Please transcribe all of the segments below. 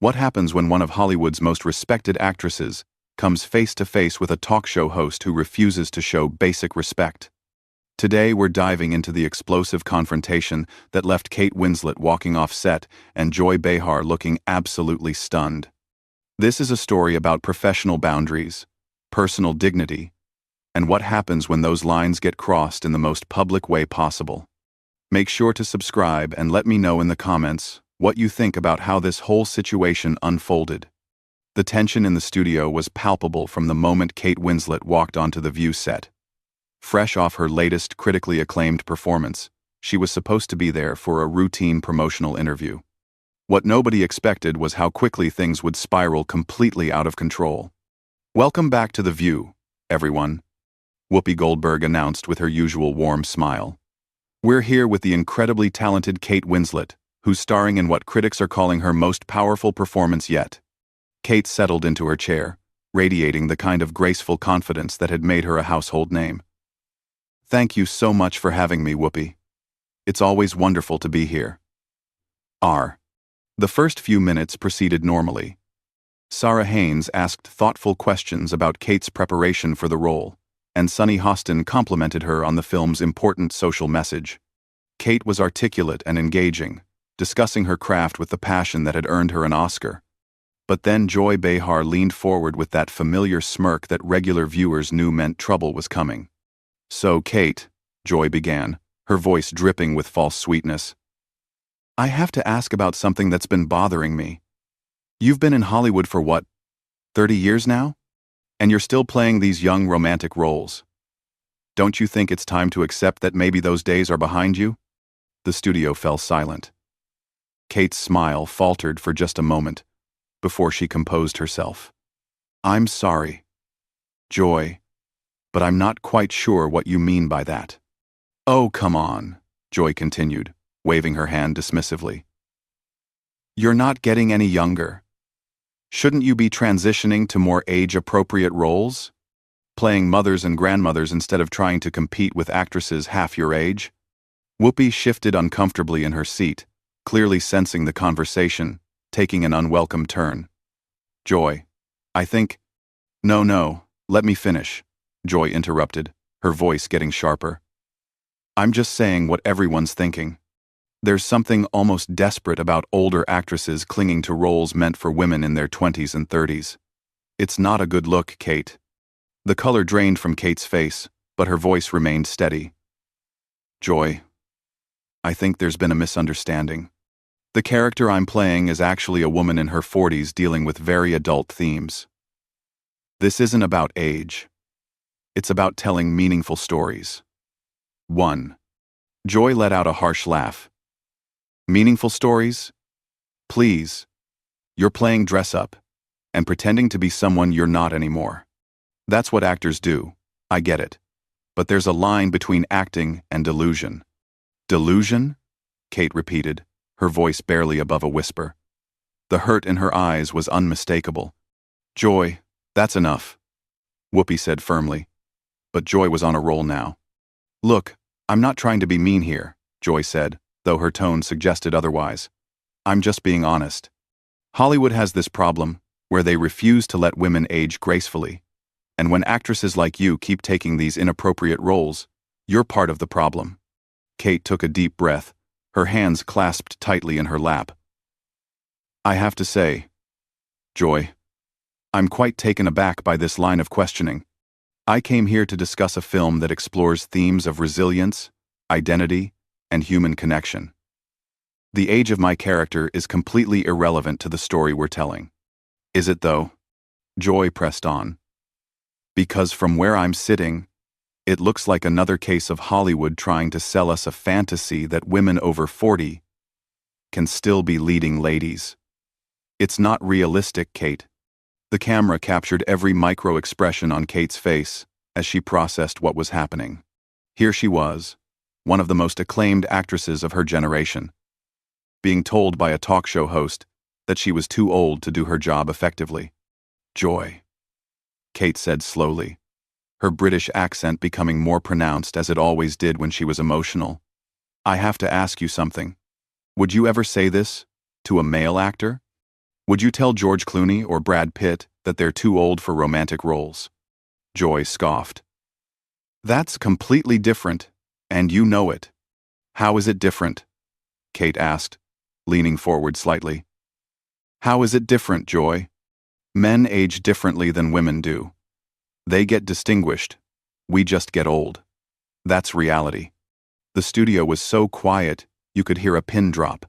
What happens when one of Hollywood's most respected actresses comes face to face with a talk show host who refuses to show basic respect? Today we're diving into the explosive confrontation that left Kate Winslet walking off set and Joy Behar looking absolutely stunned. This is a story about professional boundaries, personal dignity, and what happens when those lines get crossed in the most public way possible. Make sure to subscribe and let me know in the comments what you think about how this whole situation unfolded. The tension in the studio was palpable from the moment Kate Winslet walked onto the View set. Fresh off her latest critically acclaimed performance, she was supposed to be there for a routine promotional interview. What nobody expected was how quickly things would spiral completely out of control. "Welcome back to The View, everyone," Whoopi Goldberg announced with her usual warm smile. "We're here with the incredibly talented Kate Winslet, who's starring in what critics are calling her most powerful performance yet." Kate settled into her chair, radiating the kind of graceful confidence that had made her a household name. "Thank you so much for having me, Whoopi. It's always wonderful to be here." The first few minutes proceeded normally. Sarah Haynes asked thoughtful questions about Kate's preparation for the role, and Sunny Hostin complimented her on the film's important social message. Kate was articulate and engaging, discussing her craft with the passion that had earned her an Oscar. But then Joy Behar leaned forward with that familiar smirk that regular viewers knew meant trouble was coming. "So, Kate," Joy began, her voice dripping with false sweetness, "I have to ask about something that's been bothering me. You've been in Hollywood for what, 30 years now? And you're still playing these young romantic roles. Don't you think it's time to accept that maybe those days are behind you?" The studio fell silent. Kate's smile faltered for just a moment, before she composed herself. "I'm sorry, Joy, but I'm not quite sure what you mean by that." "Oh, come on," Joy continued, waving her hand dismissively. "You're not getting any younger. Shouldn't you be transitioning to more age-appropriate roles? Playing mothers and grandmothers instead of trying to compete with actresses half your age?" Whoopi shifted uncomfortably in her seat, clearly sensing the conversation taking an unwelcome turn. "Joy, I think—" No, let me finish," Joy interrupted, her voice getting sharper. "I'm just saying what everyone's thinking. There's something almost desperate about older actresses clinging to roles meant for women in their 20s and 30s. It's not a good look, Kate." The color drained from Kate's face, but her voice remained steady. "Joy, I think there's been a misunderstanding. The character I'm playing is actually a woman in her 40s dealing with very adult themes. This isn't about age. It's about telling meaningful stories." 1. Joy let out a harsh laugh. "Meaningful stories? Please. You're playing dress-up and pretending to be someone you're not anymore. That's what actors do, I get it. But there's a line between acting and delusion." "Delusion?" Kate repeated, her voice barely above a whisper. The hurt in her eyes was unmistakable. "Joy, that's enough," Whoopi said firmly. But Joy was on a roll now. "Look, I'm not trying to be mean here," Joy said, though her tone suggested otherwise. "I'm just being honest. Hollywood has this problem, where they refuse to let women age gracefully. And when actresses like you keep taking these inappropriate roles, you're part of the problem." Kate took a deep breath, her hands clasped tightly in her lap. "I have to say, Joy, I'm quite taken aback by this line of questioning. I came here to discuss a film that explores themes of resilience, identity, and human connection. The age of my character is completely irrelevant to the story we're telling." "Is it though?" Joy pressed on. "Because from where I'm sitting, it looks like another case of Hollywood trying to sell us a fantasy that women over 40 can still be leading ladies. It's not realistic, Kate." The camera captured every micro-expression on Kate's face as she processed what was happening. Here she was, one of the most acclaimed actresses of her generation, being told by a talk show host that she was too old to do her job effectively. "Joy," Kate said slowly, her British accent becoming more pronounced as it always did when she was emotional. "I have to ask you something. Would you ever say this to a male actor?" Would you tell George Clooney or Brad Pitt that they're too old for romantic roles? Joy scoffed. That's completely different, and you know it. How is it different? Kate asked, leaning forward slightly. How is it different, Joy? Men age differently than women do. They get distinguished. We just get old. That's reality. The studio was so quiet, you could hear a pin drop.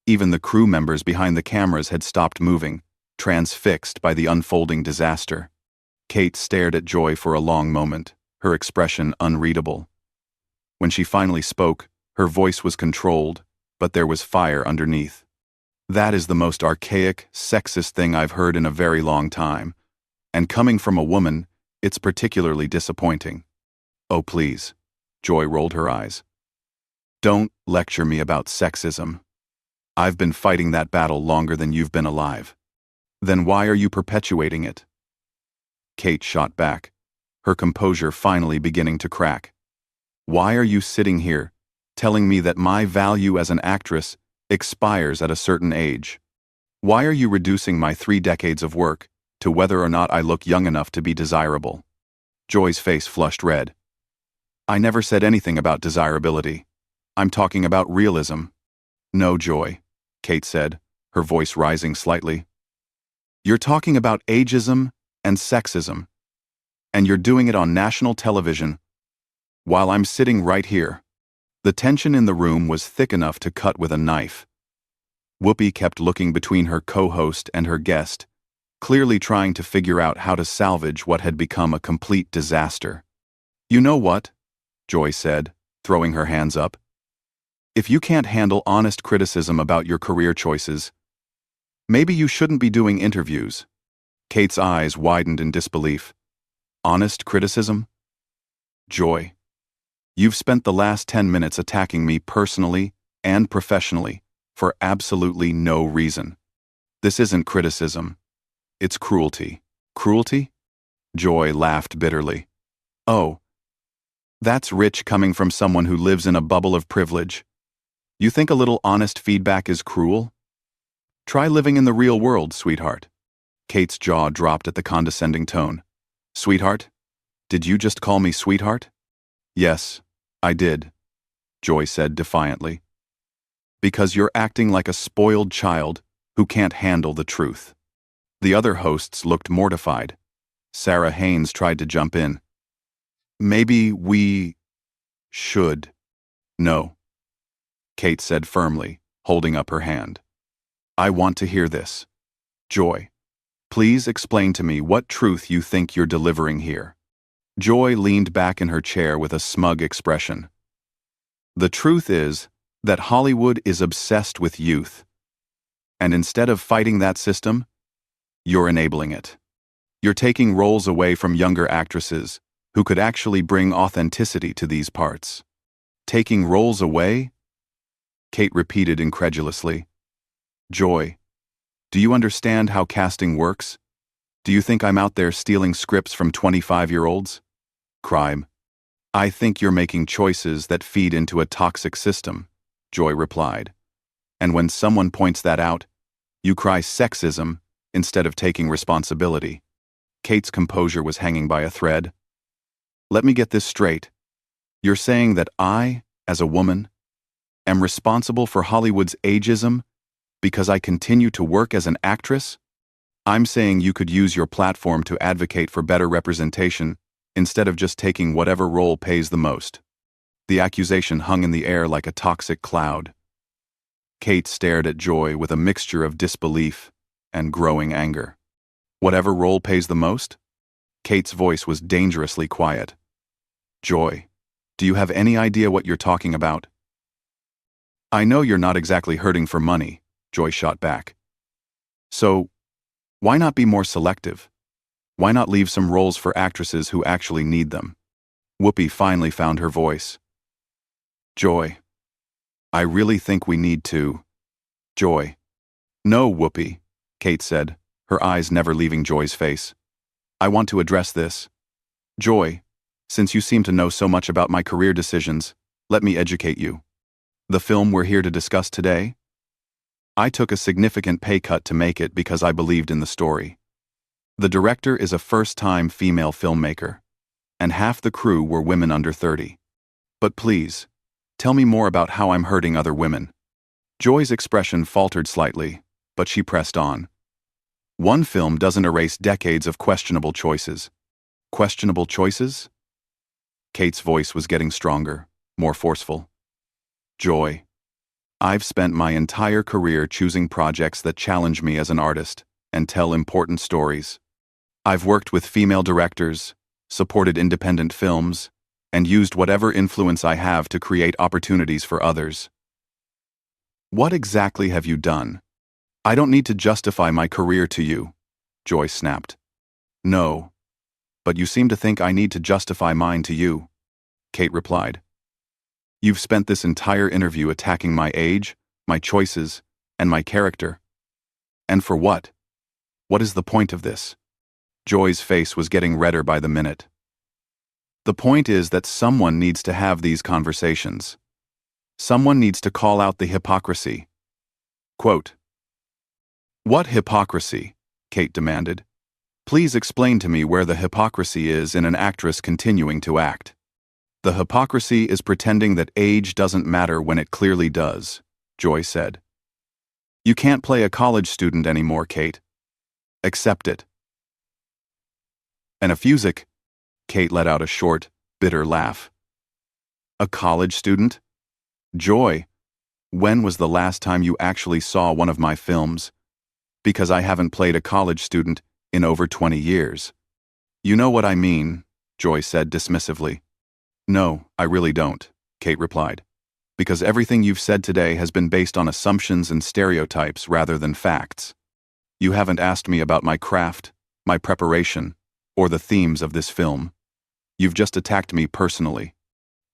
Even the crew members behind the cameras had stopped moving, transfixed by the unfolding disaster. Kate stared at Joy for a long moment, her expression unreadable. When she finally spoke, her voice was controlled, but there was fire underneath. That is the most archaic, sexist thing I've heard in a very long time. And coming from a woman, it's particularly disappointing. Oh, please. Joy rolled her eyes. Don't lecture me about sexism. I've been fighting that battle longer than you've been alive. Then why are you perpetuating it? Kate shot back, her composure finally beginning to crack. Why are you sitting here, telling me that my value as an actress expires at a certain age? Why are you reducing my 3 decades of work to whether or not I look young enough to be desirable? Joy's face flushed red. I never said anything about desirability. I'm talking about realism. No, Joy, Kate said, her voice rising slightly. You're talking about ageism and sexism. And you're doing it on national television, while I'm sitting right here. The tension in the room was thick enough to cut with a knife. Whoopi kept looking between her co-host and her guest, clearly trying to figure out how to salvage what had become a complete disaster. You know what? Joy said, throwing her hands up. If you can't handle honest criticism about your career choices, maybe you shouldn't be doing interviews. Kate's eyes widened in disbelief. Honest criticism? Joy, you've spent the last 10 minutes attacking me personally and professionally for absolutely no reason. This isn't criticism. It's cruelty. Cruelty? Joy laughed bitterly. Oh, that's rich coming from someone who lives in a bubble of privilege. You think a little honest feedback is cruel? Try living in the real world, sweetheart. Kate's jaw dropped at the condescending tone. Sweetheart? Did you just call me sweetheart? Yes, I did, Joy said defiantly. Because you're acting like a spoiled child who can't handle the truth. The other hosts looked mortified. Sarah Haynes tried to jump in. Maybe we should. No, Kate said firmly, holding up her hand. I want to hear this. Joy, please explain to me what truth you think you're delivering here. Joy leaned back in her chair with a smug expression. The truth is that Hollywood is obsessed with youth. And instead of fighting that system, you're enabling it. You're taking roles away from younger actresses who could actually bring authenticity to these parts. Taking roles away? Kate repeated incredulously. Joy, do you understand how casting works? Do you think I'm out there stealing scripts from 25-year-olds? Crime. I think you're making choices that feed into a toxic system, Joy replied. And when someone points that out, you cry sexism instead of taking responsibility. Kate's composure was hanging by a thread. Let me get this straight. You're saying that I, as a woman, am responsible for Hollywood's ageism because I continue to work as an actress? I'm saying you could use your platform to advocate for better representation instead of just taking whatever role pays the most. The accusation hung in the air like a toxic cloud. Kate stared at Joy with a mixture of disbelief and growing anger. Whatever role pays the most? Kate's voice was dangerously quiet. Joy, do you have any idea what you're talking about? I know you're not exactly hurting for money, Joy shot back. So, why not be more selective? Why not leave some roles for actresses who actually need them? Whoopi finally found her voice. Joy, I really think we need to. Joy. No, Whoopi, Kate said, her eyes never leaving Joy's face. I want to address this. Joy, since you seem to know so much about my career decisions, let me educate you. The film we're here to discuss today? I took a significant pay cut to make it because I believed in the story. The director is a first-time female filmmaker, and half the crew were women under 30. But please, tell me more about how I'm hurting other women. Joy's expression faltered slightly, but she pressed on. One film doesn't erase decades of questionable choices. Questionable choices? Kate's voice was getting stronger, more forceful. Joy, I've spent my entire career choosing projects that challenge me as an artist and tell important stories. I've worked with female directors, supported independent films, and used whatever influence I have to create opportunities for others. What exactly have you done? I don't need to justify my career to you, Joy snapped. No, but you seem to think I need to justify mine to you, Kate replied. You've spent this entire interview attacking my age, my choices, and my character. And for what? What is the point of this? Joy's face was getting redder by the minute. The point is that someone needs to have these conversations. Someone needs to call out the hypocrisy. Quote, What hypocrisy? Kate demanded. Please explain to me where the hypocrisy is in an actress continuing to act. The hypocrisy is pretending that age doesn't matter when it clearly does, Joy said. You can't play a college student anymore, Kate. Accept it. And a Fusic, Kate let out a short, bitter laugh. A college student? Joy, when was the last time you actually saw one of my films? Because I haven't played a college student in over 20 years. You know what I mean, Joy said dismissively. No, I really don't, Kate replied. Because everything you've said today has been based on assumptions and stereotypes rather than facts. You haven't asked me about my craft, my preparation, or the themes of this film. You've just attacked me personally.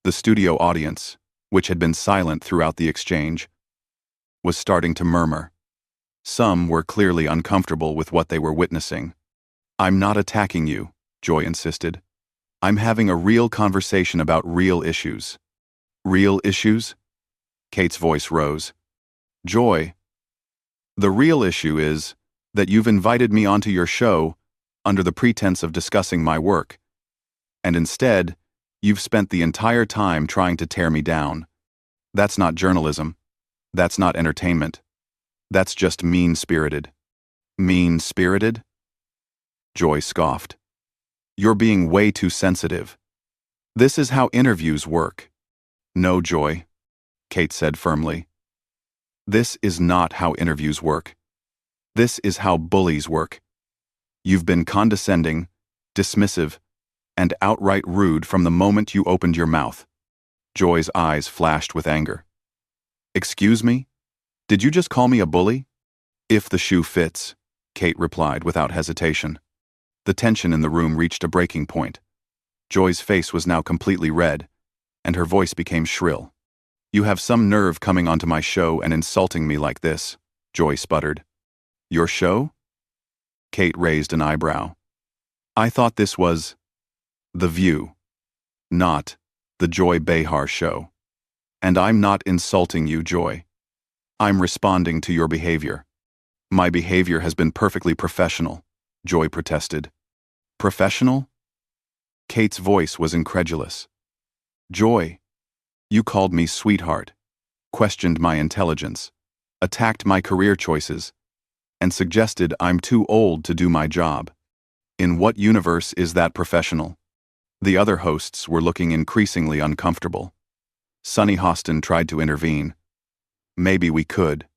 The studio audience, which had been silent throughout the exchange, was starting to murmur. Some were clearly uncomfortable with what they were witnessing. I'm not attacking you, Joy insisted. I'm having a real conversation about real issues. Real issues? Kate's voice rose. Joy, the real issue is that you've invited me onto your show under the pretense of discussing my work, and instead, you've spent the entire time trying to tear me down. That's not journalism. That's not entertainment. That's just mean-spirited. Mean-spirited? Joy scoffed. You're being way too sensitive. This is how interviews work. No, Joy, Kate said firmly. This is not how interviews work. This is how bullies work. You've been condescending, dismissive, and outright rude from the moment you opened your mouth. Joy's eyes flashed with anger. Excuse me? Did you just call me a bully? If the shoe fits, Kate replied without hesitation. The tension in the room reached a breaking point. Joy's face was now completely red, and her voice became shrill. You have some nerve coming onto my show and insulting me like this, Joy sputtered. Your show? Kate raised an eyebrow. I thought this was The View, not the Joy Behar show. And I'm not insulting you, Joy. I'm responding to your behavior. My behavior has been perfectly professional, Joy protested. Professional? Kate's voice was incredulous. Joy, you called me sweetheart, questioned my intelligence, attacked my career choices, and suggested I'm too old to do my job. In what universe is that professional? The other hosts were looking increasingly uncomfortable. Sunny Hostin tried to intervene. Maybe we could.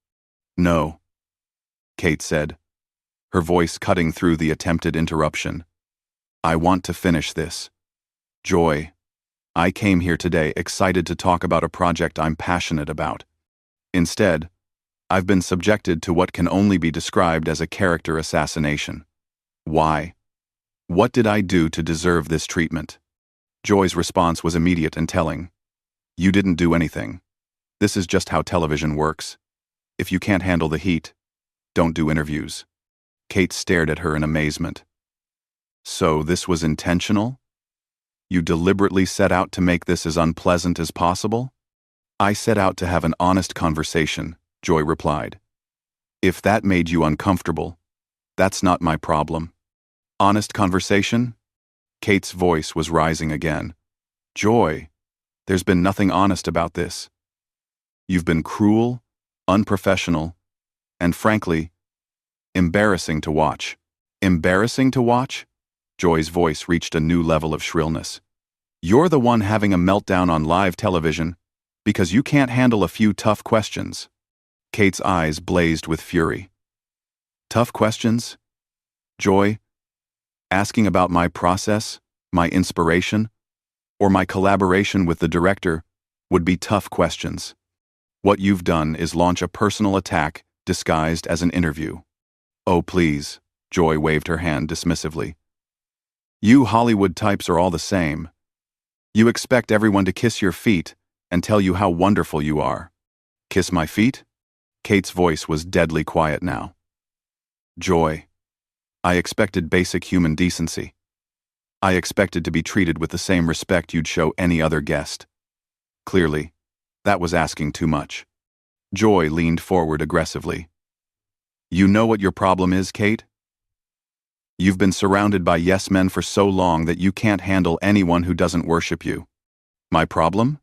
No, Kate said, her voice cutting through the attempted interruption. I want to finish this. Joy, I came here today excited to talk about a project I'm passionate about. Instead, I've been subjected to what can only be described as a character assassination. Why? What did I do to deserve this treatment? Joy's response was immediate and telling. You didn't do anything. This is just how television works. If you can't handle the heat, don't do interviews. Kate stared at her in amazement. So this was intentional? You deliberately set out to make this as unpleasant as possible? I set out to have an honest conversation, Joy replied. If that made you uncomfortable, that's not my problem. Honest conversation? Kate's voice was rising again. Joy, there's been nothing honest about this. You've been cruel, unprofessional, and frankly, embarrassing to watch. Embarrassing to watch? Joy's voice reached a new level of shrillness. You're the one having a meltdown on live television because you can't handle a few tough questions. Kate's eyes blazed with fury. Tough questions? Joy, asking about my process, my inspiration, or my collaboration with the director would be tough questions. What you've done is launch a personal attack disguised as an interview. Oh, please, Joy waved her hand dismissively. You Hollywood types are all the same. You expect everyone to kiss your feet and tell you how wonderful you are. Kiss my feet? Kate's voice was deadly quiet now. Joy, I expected basic human decency. I expected to be treated with the same respect you'd show any other guest. Clearly, that was asking too much. Joy leaned forward aggressively. You know what your problem is, Kate? You've been surrounded by yes men for so long that you can't handle anyone who doesn't worship you. My problem?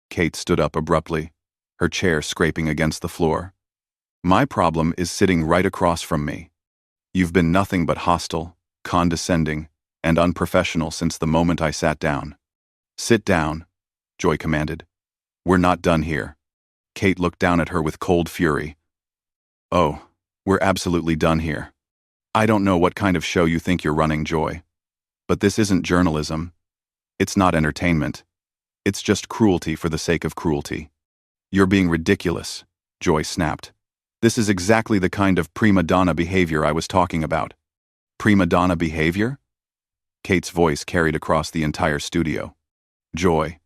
Kate stood up abruptly, her chair scraping against the floor. My problem is sitting right across from me. You've been nothing but hostile, condescending, and unprofessional since the moment I sat down. Sit down, Joy commanded. We're not done here. Kate looked down at her with cold fury. Oh, we're absolutely done here. I don't know what kind of show you think you're running, Joy. But this isn't journalism. It's not entertainment. It's just cruelty for the sake of cruelty. You're being ridiculous, Joy snapped. This is exactly the kind of prima donna behavior I was talking about. Prima donna behavior? Kate's voice carried across the entire studio. Joy,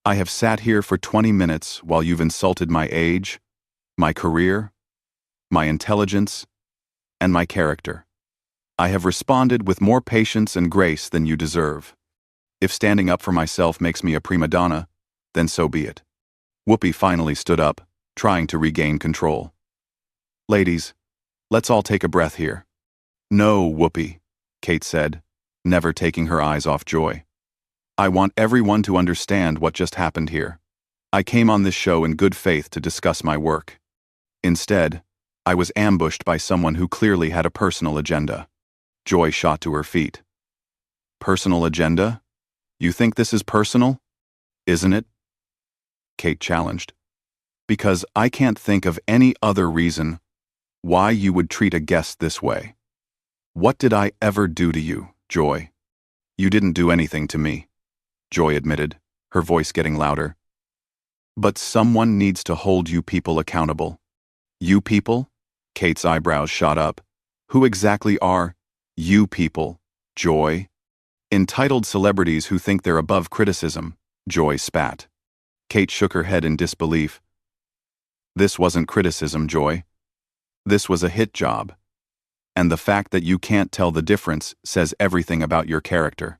I have sat here for 20 minutes while you've insulted my age, my career, my intelligence, and my character. I have responded with more patience and grace than you deserve. If standing up for myself makes me a prima donna, then so be it. Whoopi finally stood up, trying to regain control. Ladies, let's all take a breath here. No, Whoopi, Kate said, never taking her eyes off Joy. I want everyone to understand what just happened here. I came on this show in good faith to discuss my work. Instead, I was ambushed by someone who clearly had a personal agenda. Joy shot to her feet. Personal agenda? You think this is personal? Isn't it? Kate challenged. Because I can't think of any other reason why you would treat a guest this way. What did I ever do to you, Joy? You didn't do anything to me, Joy admitted, her voice getting louder. But someone needs to hold you people accountable. You people? Kate's eyebrows shot up. Who exactly are you people, Joy? Entitled celebrities who think they're above criticism, Joy spat. Kate shook her head in disbelief. This wasn't criticism, Joy. This was a hit job. And the fact that you can't tell the difference says everything about your character.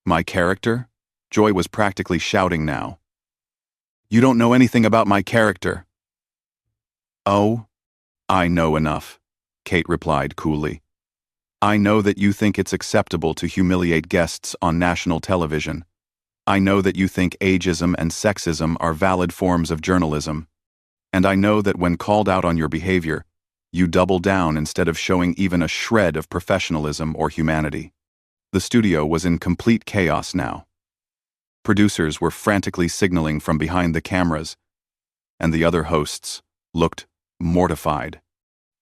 My character? Joy was practically shouting now. You don't know anything about my character. Oh, I know enough, Kate replied coolly. I know that you think it's acceptable to humiliate guests on national television. I know that you think ageism and sexism are valid forms of journalism. And I know that when called out on your behavior, you double down instead of showing even a shred of professionalism or humanity. The studio was in complete chaos now. Producers were frantically signaling from behind the cameras, and the other hosts looked mortified.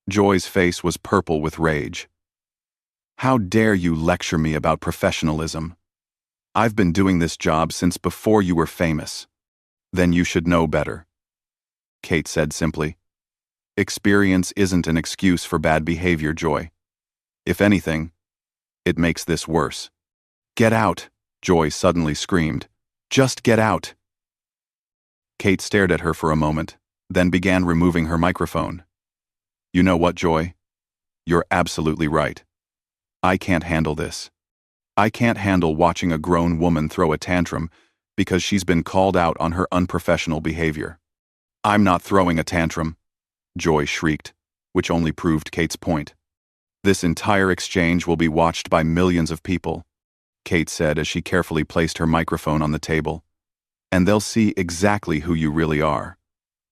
Joy's face was purple with rage. How dare you lecture me about professionalism? I've been doing this job since before you were famous. Then you should know better. Kate said simply. Experience isn't an excuse for bad behavior, Joy. If anything, it makes this worse. Get out, Joy suddenly screamed. Just get out. Kate stared at her for a moment, then began removing her microphone. You know what, Joy? You're absolutely right. I can't handle this. I can't handle watching a grown woman throw a tantrum because she's been called out on her unprofessional behavior. I'm not throwing a tantrum. Joy shrieked, which only proved Kate's point. This entire exchange will be watched by millions of people, Kate said as she carefully placed her microphone on the table. And they'll see exactly who you really are.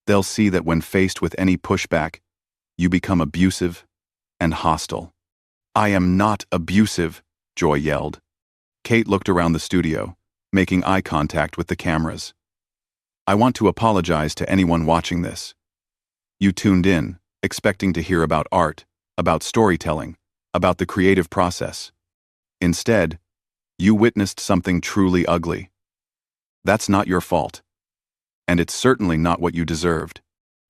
They'll see that when faced with any pushback, you become abusive and hostile. I am not abusive, Joy yelled. Kate looked around the studio, making eye contact with the cameras. I want to apologize to anyone watching this. You tuned in, expecting to hear about art, about storytelling, about the creative process. Instead, you witnessed something truly ugly. That's not your fault. And it's certainly not what you deserved.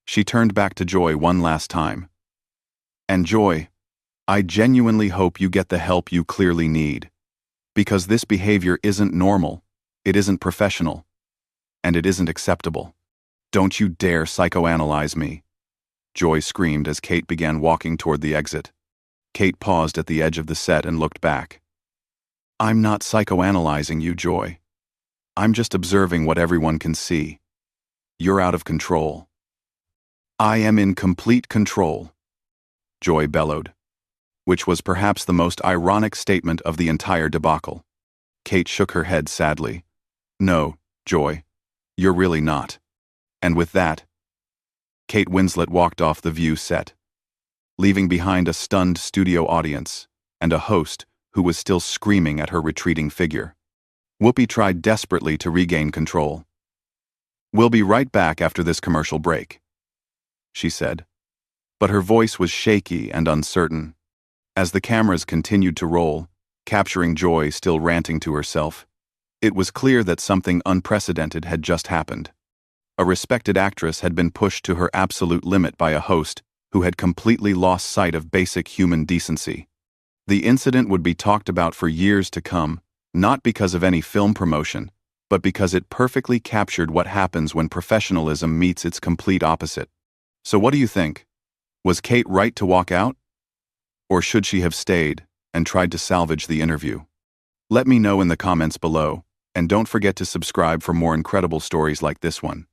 She turned back to Joy one last time. And Joy, I genuinely hope you get the help you clearly need. Because this behavior isn't normal, it isn't professional, and it isn't acceptable. Don't you dare psychoanalyze me, Joy screamed as Kate began walking toward the exit. Kate paused at the edge of the set and looked back. I'm not psychoanalyzing you, Joy. I'm just observing what everyone can see. You're out of control. I am in complete control, Joy bellowed, which was perhaps the most ironic statement of the entire debacle. Kate shook her head sadly. No, Joy, you're really not. And with that, Kate Winslet walked off the View set, leaving behind a stunned studio audience and a host who was still screaming at her retreating figure. Whoopi tried desperately to regain control. We'll be right back after this commercial break, she said, but her voice was shaky and uncertain. As the cameras continued to roll, capturing Joy still ranting to herself, it was clear that something unprecedented had just happened. A respected actress had been pushed to her absolute limit by a host who had completely lost sight of basic human decency. The incident would be talked about for years to come, not because of any film promotion, but because it perfectly captured what happens when professionalism meets its complete opposite. So what do you think? Was Kate right to walk out? Or should she have stayed and tried to salvage the interview? Let me know in the comments below, and don't forget to subscribe for more incredible stories like this one.